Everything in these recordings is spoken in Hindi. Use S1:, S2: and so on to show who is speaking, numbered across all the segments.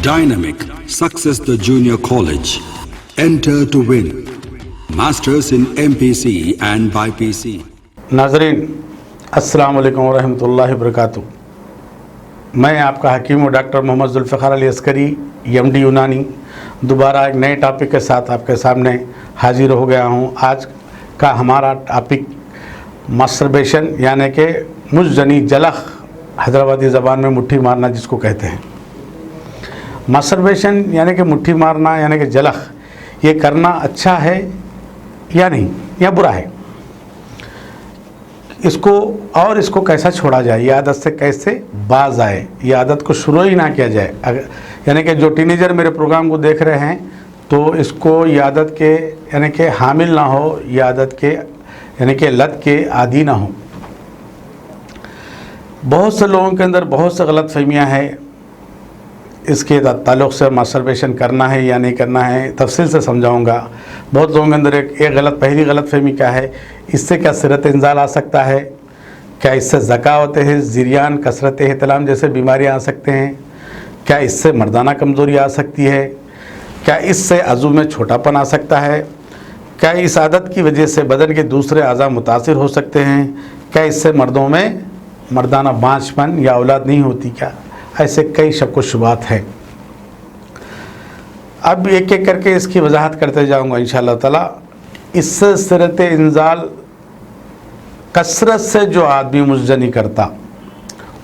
S1: Dynamic Success the Junior College. Enter to win. Masters in MPC and BPC.
S2: नाज़रीन अस्सलाम वालेकुम रहमतुल्लाहि व बरकातुहू। मैं आपका हकीम डॉक्टर मोहम्मद जुल्फ़िकार अली अस्करी MD यूनानी दोबारा एक नए टॉपिक के साथ आपके सामने हाजिर हो गया हूँ। आज का हमारा टॉपिक मास्टरबेशन यानी कि मुज़जनी जलख, हैदराबादी ज़बान में मुट्ठी मारना जिसको कहते हैं। मास्टरबेशन यानी कि मुट्ठी मारना यानी कि जलख, ये करना अच्छा है या नहीं, या बुरा है, इसको कैसा छोड़ा जाए, ये आदत से कैसे बाज आए, ये आदत को शुरू ही ना किया जाए। यानी कि जो टीनेजर मेरे प्रोग्राम को देख रहे हैं तो इसको ये आदत के यानी कि हामिल ना हो, ये आदत के यानी कि लत के आदी ना हो। बहुत से लोगों के अंदर बहुत से गलत फहमियाँ हैं इसके ताल्लुक़ से, मास्टरबेशन करना है या नहीं करना है, तफसील से समझाऊंगा। बहुत लोगों के अंदर पहली गलत फहमी क्या है, इससे क्या सिरत इंजाल आ सकता है, क्या इससे ज़कावत है ज़िरियान कसरत एहतलाम जैसे बीमारियां आ सकते हैं, क्या इससे मर्दाना कमज़ोरी आ सकती है, क्या इससे अज़ू में छोटापन आ सकता है, क्या इस आदत की वजह से बदन के दूसरे अज़ा मुतासिर हो सकते हैं, क्या इससे मर्दों में मर्दाना बाँझपन या औलाद नहीं होती, क्या ऐसे कई शक व शुबात हैं। अब एक एक करके इसकी वजाहत करते जाऊंगा इंशाअल्लाह ताला। इससे सिरत इंजाल कसरत से जो आदमी मुज़जनी करता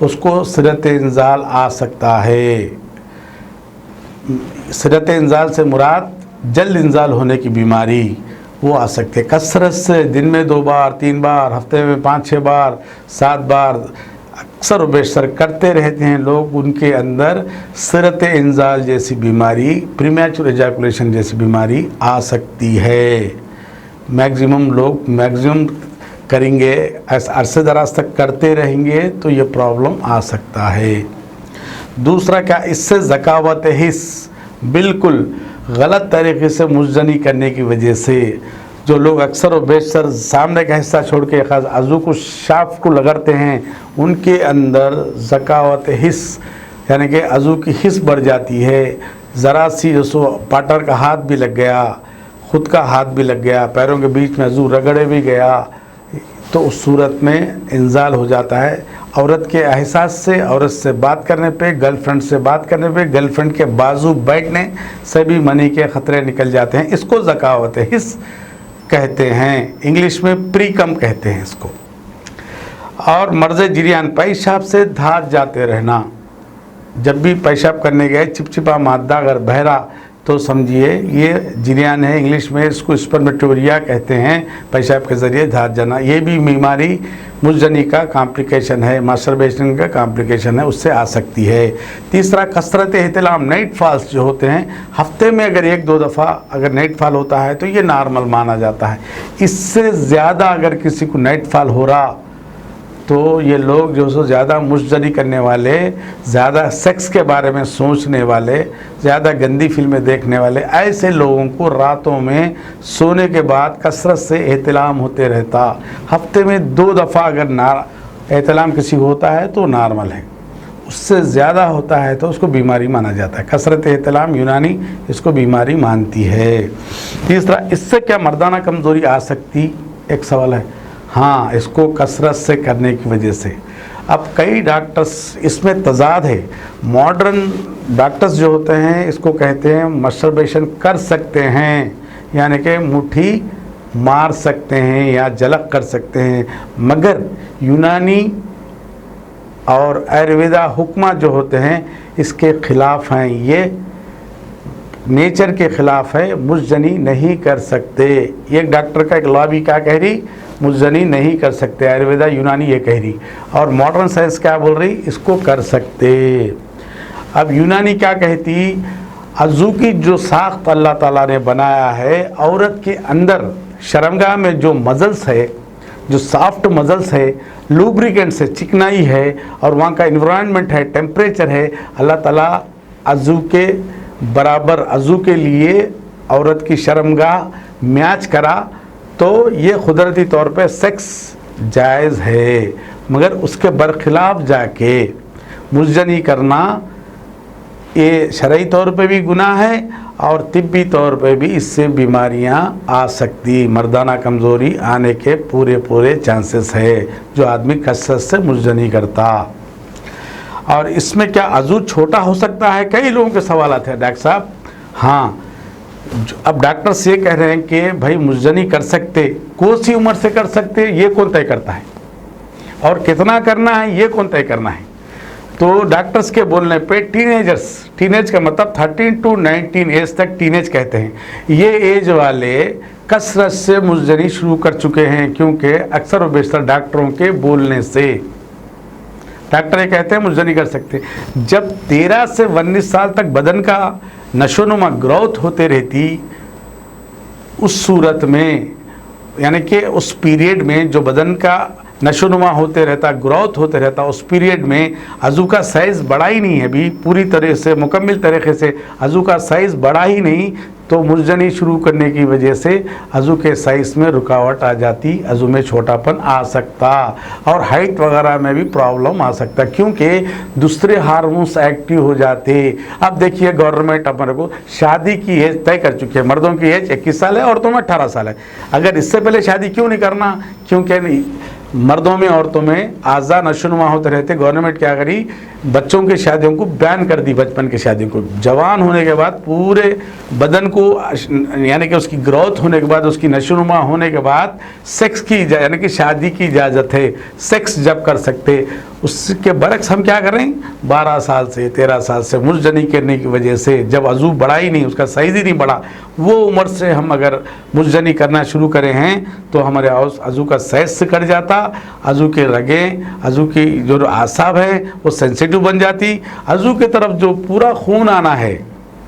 S2: उसको सिरत इंजाल आ सकता है। सिरत इंजाल से मुराद जल्द इंजाल होने की बीमारी वो आ सकती है। कसरत से दिन में 2 बार 3 बार, हफ्ते में 5-6 बार 7 बार अक्सर बेशतर करते रहते हैं लोग, उनके अंदर सिरत इंजाल जैसी बीमारी, प्रीमैच्योर एजाकुलेशन जैसी बीमारी आ सकती है। मैक्सिमम करेंगे, अरसे दराज तक करते रहेंगे तो ये प्रॉब्लम आ सकता है। दूसरा क्या, इससे ज़कावत हिस्स, बिल्कुल गलत तरीके से मुज़जनी करने की वजह से जो लोग अक्सर और बेशतर सामने का हिस्सा छोड़ के ख़ास अज़ू को शाफ को लगड़ते हैं, उनके अंदर ज़कावत हिस्स यानी कि अज़ू की हिस्स बढ़ जाती है। ज़रा सी जैसो पार्टनर का हाथ भी लग गया, ख़ुद का हाथ भी लग गया, पैरों के बीच में अज़ू रगड़े भी गया, तो उस सूरत में इंजाल हो जाता है। औरत के एहसास से, औरत से बात करने पे, गर्लफ्रेंड से बात करने पे, गर्लफ्रेंड के बाजू बैठने से भी मनी के ख़तरे निकल जाते हैं। इसको ज़कावत हिस्स कहते हैं, इंग्लिश में प्रीकम कहते हैं इसको। और मर्ज़ जिरियान, पेशाब से धार जाते रहना, जब भी पेशाब करने गए चिपचिपा मादा अगर बहरा तो समझिए ये जिरियान है। इंग्लिश में इसको स्पर्मेटोरिया कहते हैं, पेशाब के ज़रिए धार जाना। ये भी बीमारी मुज़जनी का कॉम्प्लिकेशन है, मास्टरबेशन का कॉम्प्लिकेशन है, उससे आ सकती है। तीसरा कसरत एहतलाम, नाइट फॉल्स जो होते हैं, हफ्ते में अगर 1-2 दफ़ा अगर नाइट फॉल होता है तो ये नॉर्मल माना जाता है। इससे ज़्यादा अगर किसी को नाइट फॉल हो रहा तो ये लोग जो सो ज़्यादा मुज़जनी करने वाले, ज़्यादा सेक्स के बारे में सोचने वाले, ज़्यादा गंदी फिल्में देखने वाले, ऐसे लोगों को रातों में सोने के बाद कसरत से एहतलाम होते रहता। हफ्ते में 2 दफ़ा अगर एहतलाम किसी को होता है तो नॉर्मल है, उससे ज़्यादा होता है तो उसको बीमारी माना जाता है। कसरत एहतलाम यूनानी इसको बीमारी मानती है। तीसरा, इससे क्या मर्दाना कमज़ोरी आ सकती, एक सवाल है। हाँ, इसको कसरत से करने की वजह से। अब कई डॉक्टर्स इसमें तजाद है। मॉडर्न डॉक्टर्स जो होते हैं इसको कहते हैं मास्टरबेशन कर सकते हैं, यानी कि मुट्ठी मार सकते हैं या जलक कर सकते हैं, मगर यूनानी और आयुर्वेदा हुक्मा जो होते हैं इसके ख़िलाफ़ हैं, ये नेचर के ख़िलाफ़ है, मुज़जनी नहीं कर सकते। एक डॉक्टर का एक लॉबी क्या कह रही, मुज़जनी नहीं कर सकते, आयुर्वेदा यूनानी ये कह रही, और मॉडर्न साइंस क्या बोल रही, इसको कर सकते। अब यूनानी क्या कहती, अज़ू की जो साख्त अल्लाह ताला ने बनाया है, औरत के अंदर शर्मगाह में जो मज़ल्स है, जो सॉफ्ट मज़ल्स है, लूब्रिकेंट से चिकनाई है और वहाँ का इन्वायरमेंट है, टेम्परेचर है, अल्लाह ताला अज़ू के बराबर अज़ू के लिए औरत की शर्मगाह मैच करा, तो ये कुदरती तौर पे सेक्स जायज़ है। मगर उसके बरखिलाफ़ जाके मुज़जनी करना ये शरई तौर पे भी गुनाह है और तिब्बी तौर पे भी इससे बीमारियां आ सकती, मर्दाना कमज़ोरी आने के पूरे पूरे चांसेस है जो आदमी कसरत से मुर्जा नहीं करता। और इसमें क्या अज़ू छोटा हो सकता है? कई लोगों के सवाल आते हैं डॉक्टर साहब। हाँ, अब डॉक्टर्स ये कह रहे हैं कि भाई मुर्जा नहीं कर सकते, कौन सी उम्र से कर सकते ये कौन तय करता है, और कितना करना है ये कौन तय करना है? तो डॉक्टर्स के बोलने पे टीनेजर्स, टीनेज का मतलब 13 to 19 एज तक टीनेज कहते हैं, ये एज वाले कसरत से मुर्जनी शुरू कर चुके हैं, क्योंकि अक्सर और बेशतर डॉक्टरों के बोलने से डॉक्टर ये कहते हैं मुर्जा नहीं कर सकते। जब 13 से 19 साल तक बदन का नशोनुमा ग्रोथ होते रहती, उस सूरत में यानी कि उस पीरियड में जो बदन का नशोनुमा होते रहता, ग्रोथ होते रहता, उस पीरियड में अज़ू का साइज़ बढ़ा ही नहीं है, अभी पूरी तरह से मुकम्मल तरीके से अज़ू का साइज़ बढ़ा ही नहीं, तो मुर्जनी शुरू करने की वजह से अज़ू के साइज़ में रुकावट आ जाती, अज़ू में छोटापन आ सकता और हाइट वगैरह में भी प्रॉब्लम आ सकता, क्योंकि दूसरे हार्मोन्स एक्टिव हो जाते। अब देखिए गवर्नमेंट अपने को शादी की एज तय कर चुकी है, मर्दों की एज 21 साल है, औरतों में 18 साल है। अगर इससे पहले शादी क्यों नहीं करना? क्योंकि मर्दों में औरतों में आज़ा नशोनुमा होते रहते। गवर्नमेंट क्या करी, बच्चों की शादियों को बैन कर दी, बचपन की शादियों को। जवान होने के बाद पूरे बदन को यानी कि उसकी ग्रोथ होने के बाद, उसकी नशोनुमा होने के बाद सेक्स की यानी कि शादी की इजाज़त है, सेक्स जब कर सकते। उसके बरक्स हम क्या करें, 12 साल से 13 साल से मुर्जनी करने की वजह से, जब अज़ू बढ़ा ही नहीं, उसका साइज़ ही नहीं बढ़ा, वो उम्र से हम अगर मुर्जनी करना शुरू करें हैं तो हमारे अज़ू का साइज़ से कट जाता, अज़ू के रगें, अज़ू की जो आसाब हैं वो सेंसिटिव बन जाती। अज़ू की तरफ जो पूरा खून आना है,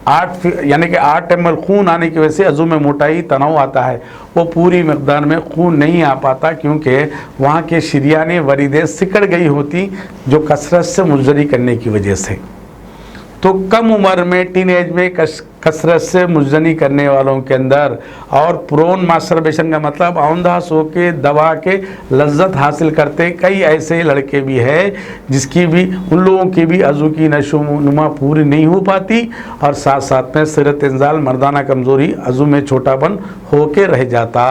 S2: 8 यानी कि 8 ml खून आने की वजह से अज़ू में मोटाई तनाव आता है, वो पूरी मकदार में खून नहीं आ पाता, क्योंकि वहाँ के शरियाने वरीदें सिकड़ गई होती जो कसरत से मुर्जनी करने की वजह से। तो कम उम्र में टीनेज में कसरत से मुर्जनी करने वालों के अंदर, और प्रोन मास्टरबेशन का मतलब औंधा सो के दबा के लज्जत हासिल करते कई ऐसे लड़के भी हैं जिसकी भी, उन लोगों की भी अज़ू की नशोनुमा पूरी नहीं हो पाती, और साथ साथ में सिरत इंजाल, मर्दाना कमज़ोरी, अज़ू में छोटापन होके रह जाता।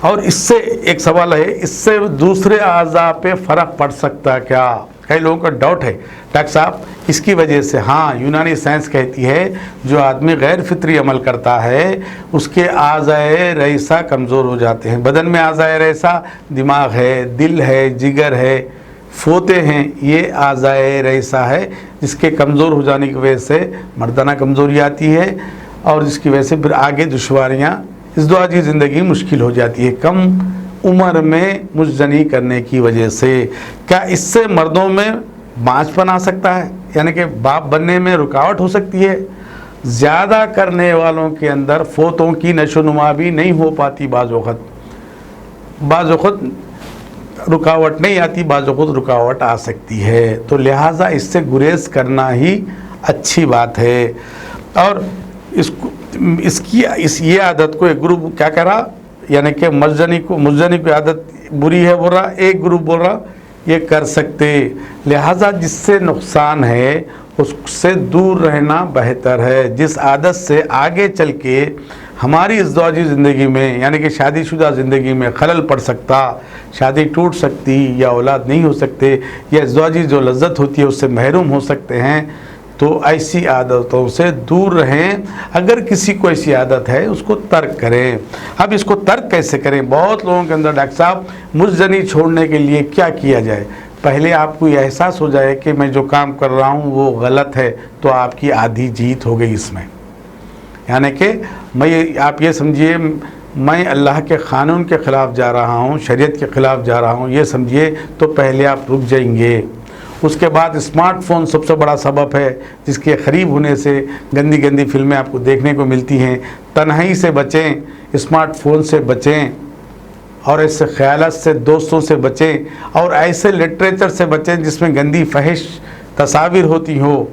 S2: और इससे एक सवाल है, इससे दूसरे आज़ा पे फ़र्क पड़ सकता क्या? कई लोगों का डाउट है डॉक्टर साहब इसकी वजह से। हाँ, यूनानी साइंस कहती है जो आदमी गैर फितरी अमल करता है उसके आज़ाए रईसा कमज़ोर हो जाते हैं। बदन में आज़ाए रईसा दिमाग है, दिल है, जिगर है, फोते हैं, ये आज़ाए रईसा है जिसके कमज़ोर हो जाने की वजह से मर्दाना कमज़ोरी आती है, और जिसकी वजह से फिर आगे दुश्वारियाँ, इज़्दिवाजी ज़िंदगी मुश्किल हो जाती है कम उम्र में मुर्जनी करने की वजह से। क्या इससे मर्दों में बाँझपन आ सकता है, यानी कि बाप बनने में रुकावट हो सकती है? ज़्यादा करने वालों के अंदर फोतों की नशोनुमा भी नहीं हो पाती, बाज़ वक़्त रुकावट नहीं आती, बाज़ वक़्त रुकावट आ सकती है। तो लिहाजा इससे गुरेज करना ही अच्छी बात है। और ये आदत को एक ग्रुप क्या करा, यानी कि मुर्जनी की आदत बुरी है बोल रहा, एक ग्रुप बोल रहा ये कर सकते। लिहाजा जिससे नुकसान है उससे दूर रहना बेहतर है, जिस आदत से आगे चल के हमारी इज़्दिवाजी ज़िंदगी में यानी कि शादीशुदा ज़िंदगी में खलल पड़ सकता, शादी टूट सकती या औलाद नहीं हो सकते, या इज़्दिवाजी जो लज्जत होती है उससे महरूम हो सकते हैं। तो ऐसी आदतों से दूर रहें। अगर किसी को ऐसी आदत है उसको तर्क करें। अब इसको तर्क कैसे करें? बहुत लोगों के अंदर डॉक्टर साहब मुर्जनी छोड़ने के लिए क्या किया जाए? पहले आपको ये एहसास हो जाए कि मैं जो काम कर रहा हूँ वो गलत है, तो आपकी आधी जीत हो गई इसमें। यानी कि आप ये समझिए मैं अल्लाह के क़ानून के ख़िलाफ़ जा रहा हूँ, शरीयत के ख़िलाफ़ जा रहा हूँ, ये समझिए, तो पहले आप रुक जाएंगे। उसके बाद स्मार्टफोन सबसे बड़ा सबब है जिसके क़रीब होने से गंदी गंदी फिल्में आपको देखने को मिलती हैं। तन्हाई से बचें, स्मार्टफोन से बचें, और ऐसे ख़यालात से, दोस्तों से बचें, और ऐसे लिटरेचर से बचें जिसमें गंदी फहिश तस्वीर होती हो।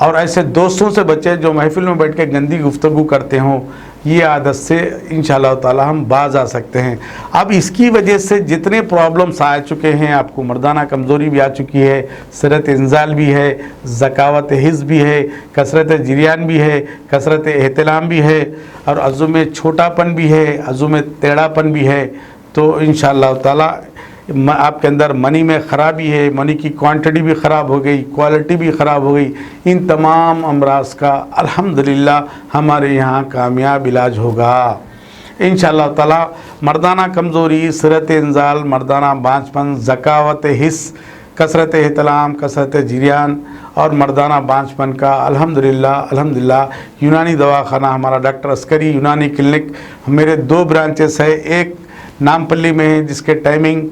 S2: और ऐसे दोस्तों से बचें जो महफिल में बैठ के गंदी गुफ्तगू करते हों। ये आदत से इंशाअल्लाह ताला हम बाज आ सकते हैं। अब इसकी वजह से जितने प्रॉब्लम्स आ चुके हैं, आपको मर्दाना कमज़ोरी भी आ चुकी है, सरत इंजाल भी है, ज़कावत हिज़्ब भी है, कसरत जरियान भी है, कसरत एहतलाम भी है, और अज़ू में छोटापन भी है, अज़ू में टेढ़ापन भी है। तो इंशाअल्लाह ताला आपके अंदर मनी में ख़राबी है, मनी की क्वांटिटी भी ख़राब हो गई, क्वालिटी भी ख़राब हो गई। इन तमाम अमराज का अल्हम्दुलिल्लाह हमारे यहाँ कामयाब इलाज होगा इंशाअल्लाह ताला। मर्दाना कमज़ोरी, सिरत इंजाल, मर्दाना बांझपन, ज़कावत हिस्स, कसरत एहतलाम, कसरत जरियान और मर्दाना बांझपन का अल्हम्दुलिल्लाह यूनानी दवाखाना हमारा डॉक्टर अस्करी यूनानी क्लिनिक, मेरे 2 ब्रांचेस है। एक नामपल्ली में है जिसके टाइमिंग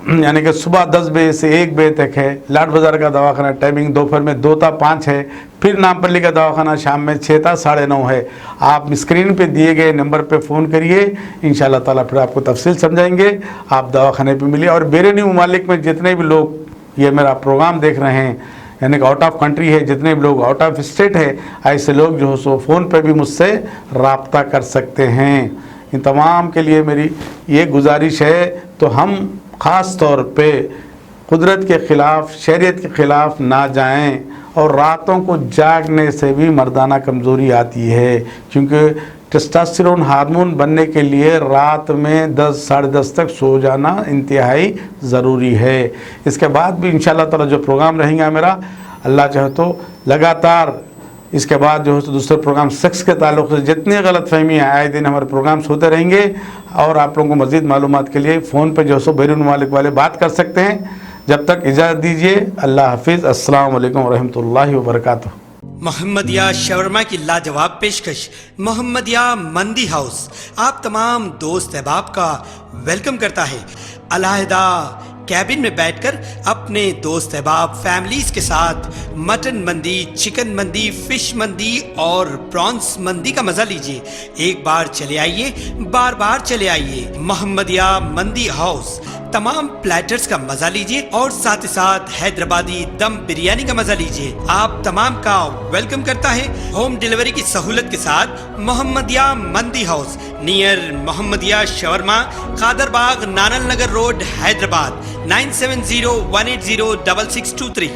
S2: यानी कि सुबह 10 बजे से 1 बजे तक है। लाड बाज़ार का दवाखाना टाइमिंग दोपहर में 2 से 5 है। फिर नामपल्ली का दवाखाना शाम में 6 से 9:30 है। आप स्क्रीन पे दिए गए नंबर पे फ़ोन करिए, इंशाअल्लाह ताला फिर आपको तफसील समझाएंगे, आप दवाखाने पे मिलिए। और बैरूनी ममालिक में जितने भी लोग ये मेरा प्रोग्राम देख रहे हैं, यानी कि आउट ऑफ कंट्री है, जितने भी लोग आउट ऑफ स्टेट है, ऐसे लोग जो हो सो फ़ोन पर भी मुझसे रब्ता कर सकते हैं। इन तमाम के लिए मेरी ये गुजारिश है। तो हम ख़ास तौर पे कुदरत के ख़िलाफ़, शरीयत के ख़िलाफ़ ना जाएं। और रातों को जागने से भी मर्दाना कमज़ोरी आती है, क्योंकि टेस्टोस्टेरोन हार्मोन बनने के लिए रात में 10 साढ़े 10 तक सो जाना इंतहाई ज़रूरी है। इसके बाद भी इंशाअल्लाह ताला जो प्रोग्राम रहेगा मेरा, अल्लाह चाहे तो लगातार इसके बाद जो है तो दूसरे प्रोग्राम सेक्स के ताल्लुक़ से जितनी गलत फहमियाँ आए दिन हमारे प्रोग्राम्स होते रहेंगे। और आप लोगों को मज़ीद मालूमात के लिए फ़ोन पे जो सो बैरून ममालिक वाले बात कर सकते हैं। जब तक इजाज़त दीजिए, अल्लाह हाफिज़, अस्सलाम वालेकुम रहमतुल्लाहि व बरकातुहू।
S3: मोहम्मदिया शवरमा की लाजवाब पेशकश मोहम्मदिया मंदी हाउस आप तमाम दोस्त अहबाब का वेलकम करता है। अलहदा कैबिन में बैठकर अपने दोस्त अहबाब फैमिलीज के साथ मटन मंदी, चिकन मंदी, फिश मंदी और प्रॉन्स मंदी का मजा लीजिए। एक बार चले आइए, बार बार चले आइए। मोहम्मदिया मंदी हाउस तमाम प्लेटर्स का मजा लीजिए और साथ ही साथ हैदराबादी दम बिरयानी का मजा लीजिए। आप तमाम का वेलकम करता है होम डिलीवरी की सहूलत के साथ मोहम्मदिया मंदी house near Mohammadia shawarma, Kadarbagh, नानल नगर रोड, हैदराबाद 9701806623।